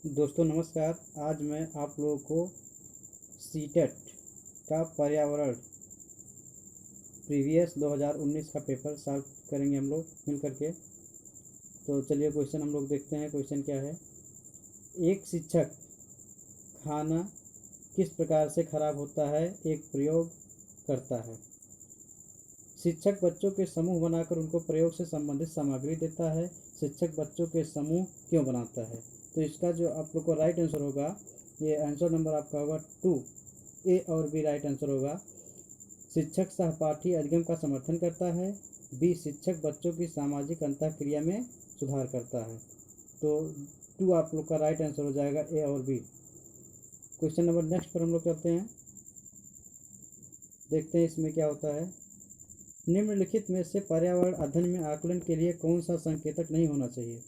दोस्तों नमस्कार। आज मैं आप लोगों को सीटेट का पर्यावरण प्रीवियस 2019 का पेपर सॉल्व करेंगे हम लोग मिल करके। तो चलिए क्वेश्चन हम लोग देखते हैं। क्वेश्चन क्या है। एक शिक्षक खाना किस प्रकार से खराब होता है एक प्रयोग करता है। शिक्षक बच्चों के समूह बनाकर उनको प्रयोग से संबंधित सामग्री देता है। शिक्षक बच्चों के समूह क्यों बनाता है। तो इसका जो आप लोग को राइट आंसर होगा, ये आंसर नंबर आपका होगा 2। ए और बी राइट आंसर होगा। शिक्षक सहपाठी अधिगम का समर्थन करता है। बी शिक्षक बच्चों की सामाजिक अंतःक्रिया में सुधार करता है। तो 2 आप लोग का राइट आंसर हो जाएगा, ए और बी। क्वेश्चन नंबर नेक्स्ट पर हम लोग चलते हैं, देखते हैं इसमें क्या होता है। निम्नलिखित में से पर्यावरण अध्ययन में आकलन के लिए कौन सा संकेतक नहीं होना चाहिए।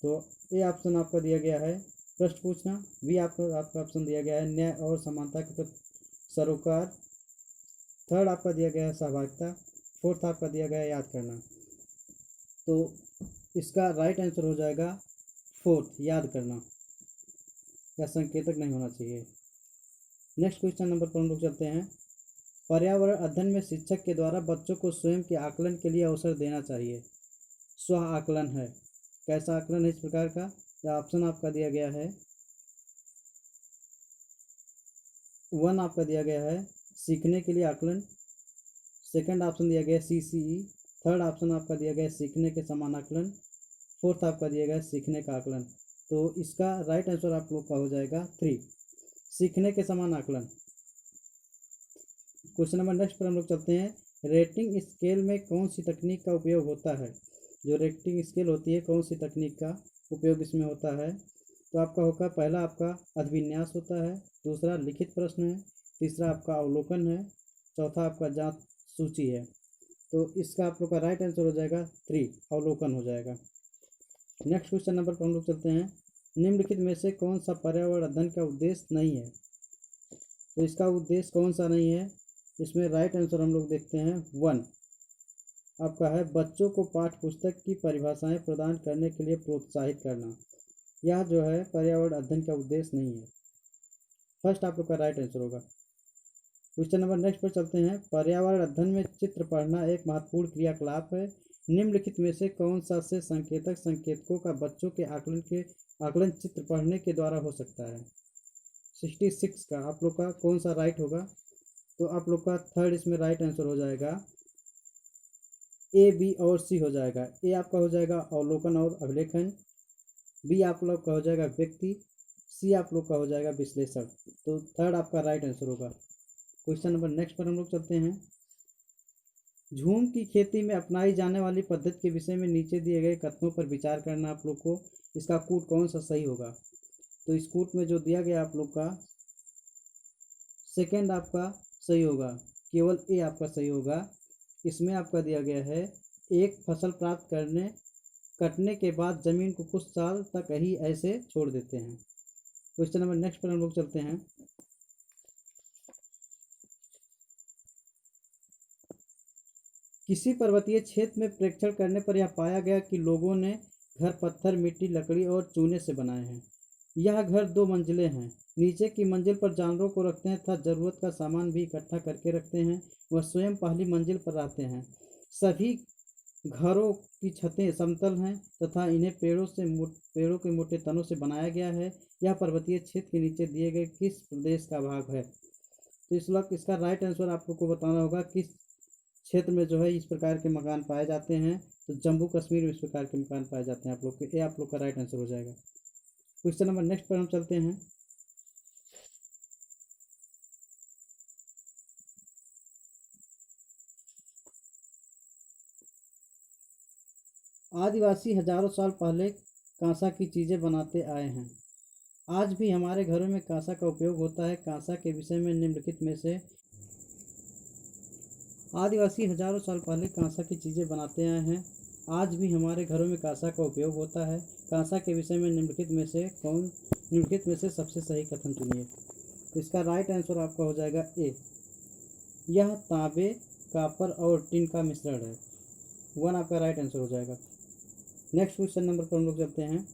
तो ए ऑप्शन आपका दिया गया है प्रश्न पूछना। बी आपका ऑप्शन दिया गया है न्याय और समानता के प्रति सरोकार। थर्ड आपका दिया गया है सहभागिता। फोर्थ आपका दिया गया है याद करना। तो इसका राइट आंसर हो जाएगा फोर्थ, याद करना। या संकेतक नहीं होना चाहिए। नेक्स्ट क्वेश्चन नंबर पर हम लोग चलते हैं। पर्यावरण अध्ययन में शिक्षक के द्वारा बच्चों को स्वयं के आकलन के लिए अवसर देना चाहिए। स्व आकलन है। कैसा आकलन है इस प्रकार का। या ऑप्शन आपका दिया गया है 1 आपका दिया गया है सीखने के लिए आकलन। सेकंड ऑप्शन दिया गया है CCE। थर्ड ऑप्शन आपका दिया गया है सीखने के समान आकलन। फोर्थ आपका दिया गया है सीखने का आकलन। तो इसका राइट आंसर आप लोग का हो जाएगा 3, सीखने के समान आकलन। क्वेश्चन नंबर नेक्स्ट पर हम लोग चलते हैं। रेटिंग स्केल में कौन सी तकनीक का उपयोग होता है। जो रेटिंग स्केल होती है कौन सी तकनीक का उपयोग इसमें होता है। तो आपका होगा पहला आपका अभिविन्यास होता है, दूसरा लिखित प्रश्न है, तीसरा आपका अवलोकन है, चौथा आपका जांच सूची है। तो इसका आप लोग का राइट आंसर हो जाएगा 3, अवलोकन हो जाएगा। नेक्स्ट क्वेश्चन नंबर पर हम लोग चलते हैं। निम्नलिखित में से कौन सा पर्यावरण अध्ययन का उद्देश्य नहीं है। तो इसका उद्देश्य कौन सा नहीं है। इसमें राइट आंसर हम लोग देखते हैं 1 आपका है बच्चों को पाठ्य पुस्तक की परिभाषाएं प्रदान करने के लिए प्रोत्साहित करना। यह जो है पर्यावरण अध्ययन का उद्देश्य नहीं है। फर्स्ट आप लोग का राइट आंसर होगा। क्वेश्चन नंबर नेक्स्ट पर चलते हैं। पर्यावरण अध्ययन में चित्र पढ़ना एक महत्वपूर्ण क्रियाकलाप है। निम्नलिखित में से कौन सा से संकेतकों का बच्चों के आकलन चित्र पढ़ने के द्वारा हो सकता है। 66 का आप लोग का कौन सा राइट होगा। तो आप लोग का थर्ड इसमें राइट आंसर हो जाएगा ए, बी और सी हो जाएगा। ए आपका हो जाएगा अवलोकन और अभिलेखन, बी आप लोग का हो जाएगा व्यक्ति, सी आप लोग का हो जाएगा विश्लेषण। तो थर्ड आपका राइट आंसर होगा। क्वेश्चन नंबर नेक्स्ट पर हम लोग चलते हैं। झूम की खेती में अपनाई जाने वाली पद्धति के विषय में नीचे दिए गए कथनों पर विचार करना आप लोग को। इसका कूट कौन सा सही होगा। तो इस कूट में जो दिया गया आप लोग का सेकंड आपका सही होगा, केवल ए आपका सही होगा। इसमें आपका दिया गया है एक फसल प्राप्त कटने के बाद जमीन को कुछ साल तक ही ऐसे छोड़ देते हैं। क्वेश्चन नंबर नेक्स्ट पर हम लोग चलते हैं। किसी पर्वतीय क्षेत्र में प्रेक्षण करने पर यह पाया गया कि लोगों ने घर पत्थर, मिट्टी, लकड़ी और चूने से बनाए हैं। यह घर 2 मंजिलें हैं। नीचे की मंजिल पर जानवरों को रखते हैं तथा जरूरत का सामान भी इकट्ठा करके रखते हैं। वह स्वयं पहली मंजिल पर रहते हैं। सभी घरों की छतें समतल हैं तथा इन्हें पेड़ों के मोटे तनों से बनाया गया है। यह पर्वतीय क्षेत्र के नीचे दिए गए किस प्रदेश का भाग है। तो इस वक्त इसका राइट आंसर आप लोग को बताना होगा किस क्षेत्र में जो है इस प्रकार के मकान पाए जाते हैं। तो जम्मू कश्मीर में इस प्रकार के मकान पाए जाते हैं आप लोग के। ये आप लोग का राइट आंसर हो जाएगा। क्वेश्चन नंबर नेक्स्ट पर हम चलते हैं। आदिवासी हजारों साल पहले कांसा की चीज़ें बनाते आए हैं। आज भी हमारे घरों में कांसा का उपयोग होता है। कांसा के विषय में निम्नलिखित में से आदिवासी हजारों साल पहले कांसा की चीज़ें बनाते आए हैं। आज भी हमारे घरों में कांसा का उपयोग होता है। कांसा के विषय में निम्नलिखित में से सबसे सही कथन चुनिए। इसका राइट आंसर आपका हो जाएगा ए। यह तांबे, कॉपर और टिन का मिश्रण है। 1 आपका राइट आंसर हो जाएगा। नेक्स्ट क्वेश्चन नंबर पर हम लोग चलते हैं।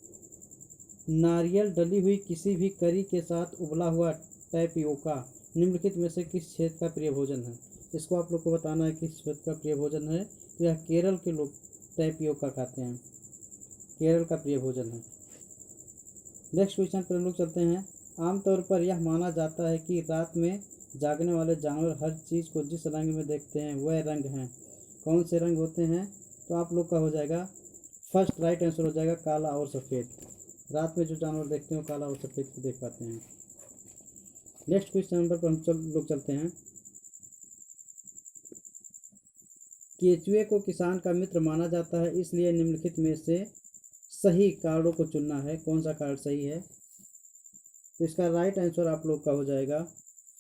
नारियल डली हुई किसी भी करी के साथ उबला हुआ टैपियोका निम्नलिखित में से किस क्षेत्र का प्रिय भोजन है। इसको आप लोग को बताना है किस क्षेत्र का प्रिय भोजन है। तो यह केरल के लोग टैपियोका खाते हैं, केरल का प्रिय भोजन है। नेक्स्ट क्वेश्चन पर हम लोग चलते हैं। आमतौर पर यह माना जाता है कि रात में जागने वाले जानवर हर चीज़ को जिस रंग में देखते हैं वह रंग हैं। कौन से रंग होते हैं? तो आप लोग का हो जाएगा फर्स्ट राइट आंसर हो जाएगा काला और सफ़ेद। रात में जो जानवर देखते हैं वो काला और सफ़ेद को देख पाते हैं। नेक्स्ट क्वेश्चन नंबर पर हम लोग चलते हैं। केचुए को किसान का मित्र माना जाता है, इसलिए निम्नलिखित में से सही कार्डों को चुनना है। कौन सा कार्ड सही है? तो इसका राइट आंसर आप लोग का हो जाएगा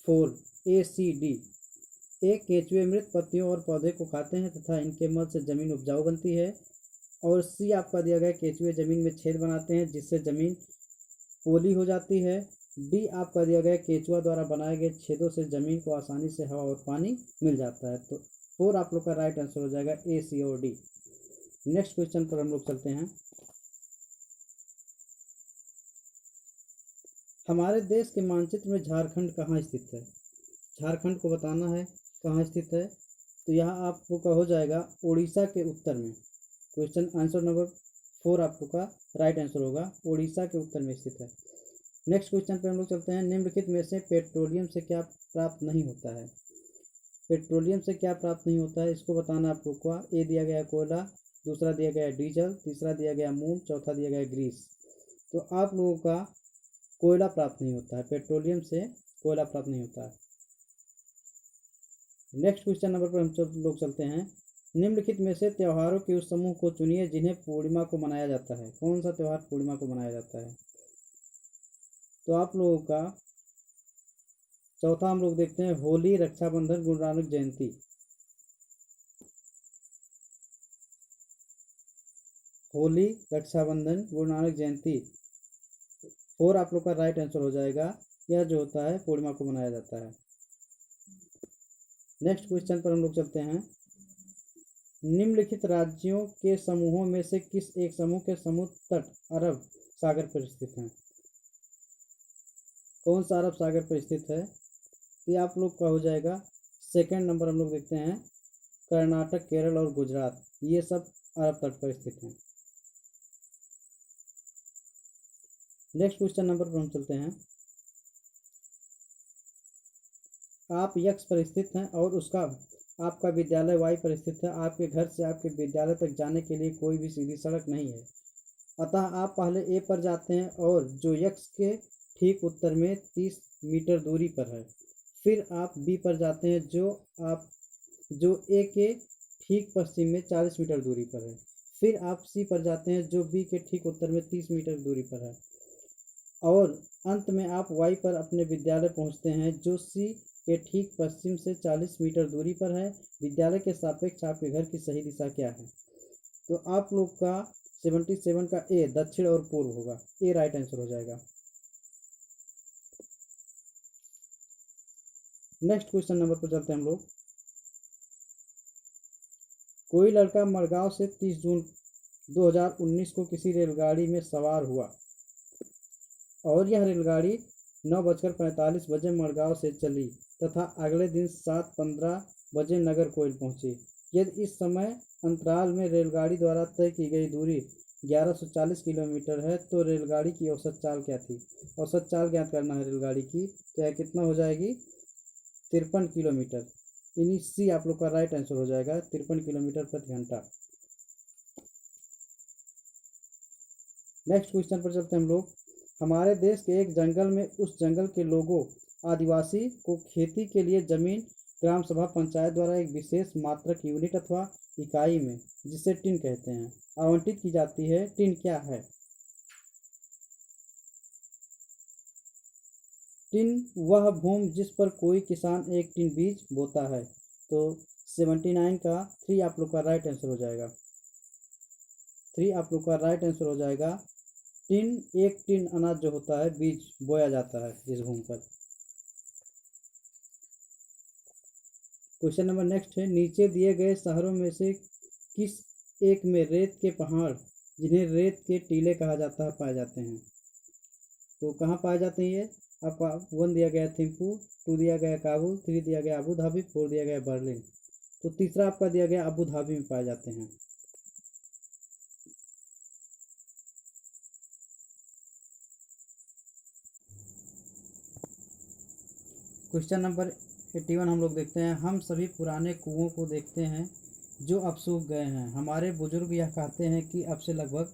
4 ACD। एक केचुए मृत पत्तियों और पौधे को खाते हैं तथा इनके मल से जमीन उपजाऊ बनती है। और सी आपका दिया गया केचुए जमीन में छेद बनाते हैं जिससे जमीन पोली हो जाती है। डी आपका दिया गया केचुआ द्वारा बनाए गए छेदों से जमीन को आसानी से हवा और पानी मिल जाता है। तो 4 आप लोग का राइट आंसर हो जाएगा A, C और D। नेक्स्ट क्वेश्चन पर हम लोग चलते हैं। हमारे देश के मानचित्र में झारखंड कहाँ स्थित है? झारखंड को बताना है कहाँ स्थित है। तो यहाँ आप लोग का हो जाएगा उड़ीसा के उत्तर में। क्वेश्चन आंसर नंबर 4 आप लोग का राइट आंसर होगा, उड़ीसा के उत्तर में स्थित है। नेक्स्ट क्वेश्चन पे हम लोग चलते हैं। निम्नलिखित में से पेट्रोलियम से क्या प्राप्त नहीं होता है? पेट्रोलियम से क्या प्राप्त नहीं होता है इसको बताना आप लोग को। ए दिया गया है कोयला, दूसरा दिया गया है डीजल, तीसरा दिया गया मूंग, चौथा दिया गया है ग्रीस। तो आप लोगों का कोयला प्राप्त नहीं होता है, पेट्रोलियम से कोयला प्राप्त नहीं होता है। नेक्स्ट क्वेश्चन नंबर पर हम लोग चलते हैं। निम्नलिखित में से त्योहारों के उस समूह को चुनिए जिन्हें पूर्णिमा को मनाया जाता है। कौन सा त्यौहार पूर्णिमा को मनाया जाता है? तो आप लोगों का चौथा हम लोग देखते हैं होली, रक्षाबंधन, गुरु नानक जयंती। होली, रक्षाबंधन, गुरु नानक जयंती 4 आप लोग का राइट आंसर हो जाएगा। यह जो होता है पूर्णिमा को मनाया जाता है। नेक्स्ट क्वेश्चन पर हम लोग चलते हैं। निम्नलिखित राज्यों के समूहों में से किस एक समूह के समुद्र तट अरब सागर पर स्थित हैं? कौन सा अरब सागर पर स्थित है? ये आप लोग का हो जाएगा सेकंड नंबर। हम लोग देखते हैं कर्नाटक, केरल और गुजरात, ये सब अरब तट पर स्थित हैं। नेक्स्ट क्वेश्चन नंबर पर हम चलते हैं। आप यक्ष पर स्थित हैं और उसका आपका विद्यालय वाई पर स्थित है। आपके घर से आपके विद्यालय तक जाने के लिए कोई भी सीधी सड़क नहीं है, अतः आप पहले ए पर जाते हैं और जो यक्ष के ठीक उत्तर में 30 मीटर दूरी पर है। फिर आप बी पर जाते हैं जो ए के ठीक पश्चिम में 40 मीटर दूरी पर है। फिर आप सी पर जाते हैं जो बी के ठीक उत्तर में 30 मीटर दूरी पर है। और अंत में आप वाई पर अपने विद्यालय पहुंचते हैं जो सी के ठीक पश्चिम से 40 मीटर दूरी पर है। विद्यालय के सापेक्ष आपके घर की सही दिशा क्या है? तो आप लोग का 77 का ए दक्षिण और पूर्व होगा, ए राइट आंसर हो जाएगा। नेक्स्ट क्वेश्चन नंबर पर चलते हैं हम लोग। कोई लड़का मड़गांव से 30 जून 2019 को किसी रेलगाड़ी में सवार हुआ और यह रेलगाड़ी 9:45 बजे मड़गांव से चली तथा अगले दिन 7:15 बजे नगर कोइल पहुंची। यदि इस समय अंतराल में रेलगाड़ी द्वारा तय की गई दूरी 1140 किलोमीटर है तो रेलगाड़ी की औसत चाल क्या थी? औसत चाल ज्ञात करना है रेलगाड़ी की, तो यह कितना हो जाएगी? 53 किलोमीटर। यानी सी आप लोग का राइट आंसर हो जाएगा, 53 किलोमीटर प्रति घंटा। नेक्स्ट क्वेश्चन पर चलते हैं हम लोग। हमारे देश के एक जंगल में उस जंगल के लोगों आदिवासी को खेती के लिए जमीन ग्राम सभा पंचायत द्वारा एक विशेष मात्रक यूनिट अथवा इकाई में, जिसे टिन कहते हैं, आवंटित की जाती है। टिन क्या है? टिन वह भूमि जिस पर कोई किसान एक टिन बीज बोता है। तो 79 का 3 आप लोग का राइट आंसर हो जाएगा। 3 आप लोग का राइट आंसर हो जाएगा। टिन, एक टिन अनाज जो होता है बीज बोया जाता है जिस भूमि पर। क्वेश्चन नंबर नेक्स्ट है। नीचे दिए गए शहरों में से किस एक में रेत के पहाड़, जिन्हें रेत के टीले कहा जाता है, पाए जाते हैं? तो कहाँ पाए जाते हैं ये? आपका 1 दिया गया थिम्पू, 2 दिया गया काबुल, 3 दिया गया अबू धाबी, 4 दिया गया बर्लिन। तो तीसरा आपका दिया गया अबू धाबी में पाए जाते हैं। क्वेश्चन नंबर 81 हम लोग देखते हैं। हम सभी पुराने कुओं को देखते हैं जो अब सूख गए हैं। हमारे बुजुर्ग यह कहते हैं कि अब से लगभग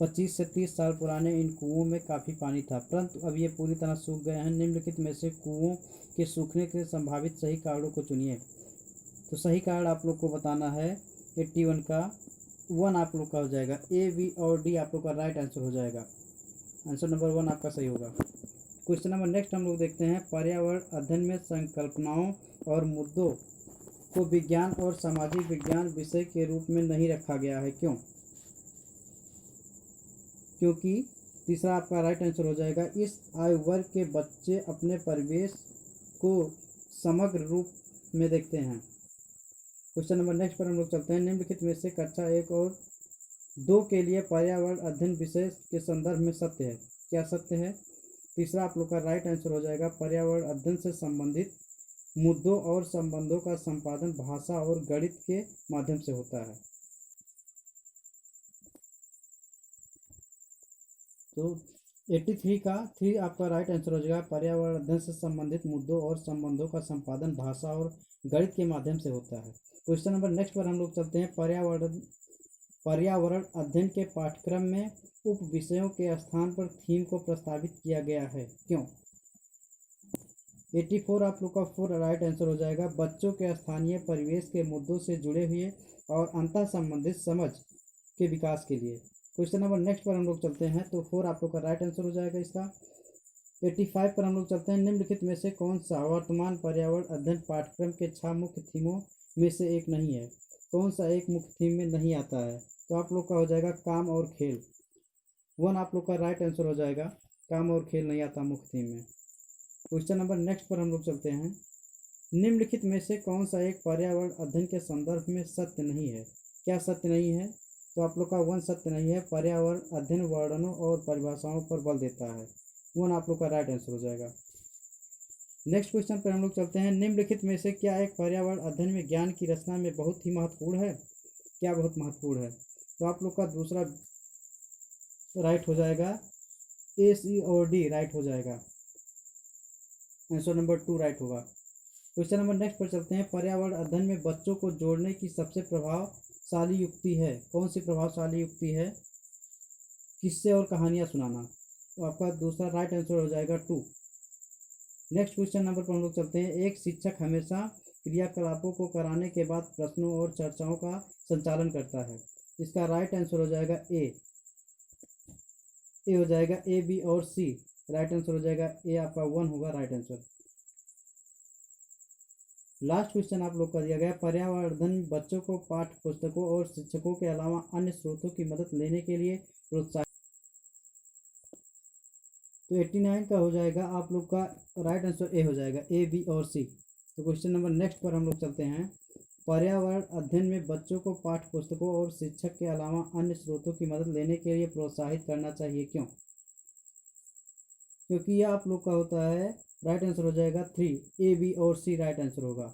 25 से 30 साल पुराने इन कुओं में काफ़ी पानी था, परंतु अब ये पूरी तरह सूख गए हैं। निम्नलिखित में से कुओं के सूखने के संभावित सही कारणों को चुनिए। तो सही कारण आप लोग को बताना है। 81 का 1 आप लोग का हो जाएगा। ए, बी और डी आप लोग का राइट आंसर हो जाएगा। आंसर नंबर 1 आपका सही होगा। क्वेश्चन नंबर नेक्स्ट हम लोग देखते हैं। पर्यावरण अध्ययन में संकल्पनाओं और मुद्दों को विज्ञान और सामाजिक विज्ञान विषय के रूप में नहीं रखा गया है, क्यों? क्योंकि तीसरा आपका राइट आंसर हो जाएगा। इस आयु वर्ग के बच्चे अपने परिवेश को समग्र रूप में देखते हैं। क्वेश्चन नंबर नेक्स्ट पर हम लोग चलते हैं। निम्नलिखित में से कक्षा 1 और 2 के लिए पर्यावरण अध्ययन विषय के संदर्भ में सत्य है। क्या सत्य है? तीसरा आप लोग का राइट आंसर हो जाएगा। पर्यावरण अध्ययन से संबंधित मुद्दों और संबंधों का संपादन भाषा और गणित के माध्यम से होता है। तो 83 का 3 आपका राइट आंसर हो जाएगा। पर्यावरण अध्ययन से संबंधित मुद्दों और संबंधों का संपादन भाषा और गणित के माध्यम से होता है। क्वेश्चन नंबर नेक्स्ट पर हम लोग चलते हैं। पर्यावरण अध्ययन के पाठ्यक्रम में उप विषयों के स्थान पर थीम को प्रस्तावित किया गया है, क्यों? 84 आप लोग का 4 राइट आंसर हो जाएगा। बच्चों के स्थानीय परिवेश के मुद्दों से जुड़े हुए और अंतः संबंधित समझ के विकास के लिए। क्वेश्चन नंबर नेक्स्ट पर हम लोग चलते हैं। तो 4 आप लोग का राइट आंसर हो जाएगा इसका। 85 पर हम लोग चलते हैं। निम्नलिखित में से कौन सा वर्तमान पर्यावरण अध्ययन पाठ्यक्रम के 6 मुख्य थीमों में से एक नहीं है? कौन सा एक मुख्य थीम में नहीं आता है? तो आप लोग का हो जाएगा काम और खेल। 1 आप लोग का राइट आंसर हो जाएगा। काम और खेल नहीं आता मुख्य थीम में। क्वेश्चन नंबर नेक्स्ट पर हम लोग चलते हैं। निम्नलिखित में से कौन सा एक पर्यावरण अध्ययन के संदर्भ में सत्य नहीं है? क्या सत्य नहीं है? तो आप लोग का 1 सत्य नहीं है। पर्यावरण अध्ययन वर्णनों और परिभाषाओं पर बल देता है। 1 आप लोग का राइट आंसर हो जाएगा। नेक्स्ट क्वेश्चन पर हम लोग चलते हैं। निम्नलिखित में से क्या एक पर्यावरण अध्ययन में ज्ञान की रचना में बहुत ही महत्वपूर्ण है? क्या बहुत महत्वपूर्ण है? तो आप लोग का दूसरा राइट हो जाएगा। ए, सी और डी राइट हो जाएगा। आंसर नंबर 2 राइट होगा। क्वेश्चन नंबर नेक्स्ट पर चलते हैं। पर्यावरण अध्ययन में बच्चों को जोड़ने की सबसे प्रभावशाली युक्ति है। कौन सी प्रभावशाली युक्ति है? किस्से और कहानियाँ सुनाना। तो आपका दूसरा राइट आंसर हो जाएगा 2। नेक्स्ट क्वेश्चन नंबर पर हम लोग चलते हैं। एक शिक्षक हमेशा क्रियाकलापों को कराने के बाद प्रश्नों और चर्चाओं का संचालन करता है। इसका राइट आंसर हो जाएगा ए हो जाएगा। ए, बी और सी राइट आंसर हो जाएगा। ए आपका 1 होगा राइट आंसर। लास्ट क्वेश्चन आप लोग का दिया गया। पर्यावरण अध्ययन बच्चों को पाठ्य पुस्तकों और शिक्षकों के अलावा अन्य स्रोतों की मदद लेने के लिए प्रोत्साहित। तो 89 का हो जाएगा आप लोग का राइट आंसर ए हो जाएगा। ए, बी और सी। तो क्वेश्चन नंबर नेक्स्ट पर हम लोग चलते हैं। पर्यावरण अध्ययन में बच्चों को पाठ्य पुस्तकों और शिक्षक के अलावा अन्य स्रोतों की मदद लेने के लिए प्रोत्साहित करना चाहिए, क्यों? क्योंकि यह आप लोग का होता है। राइट आंसर हो जाएगा 3। ए, बी और सी राइट आंसर होगा।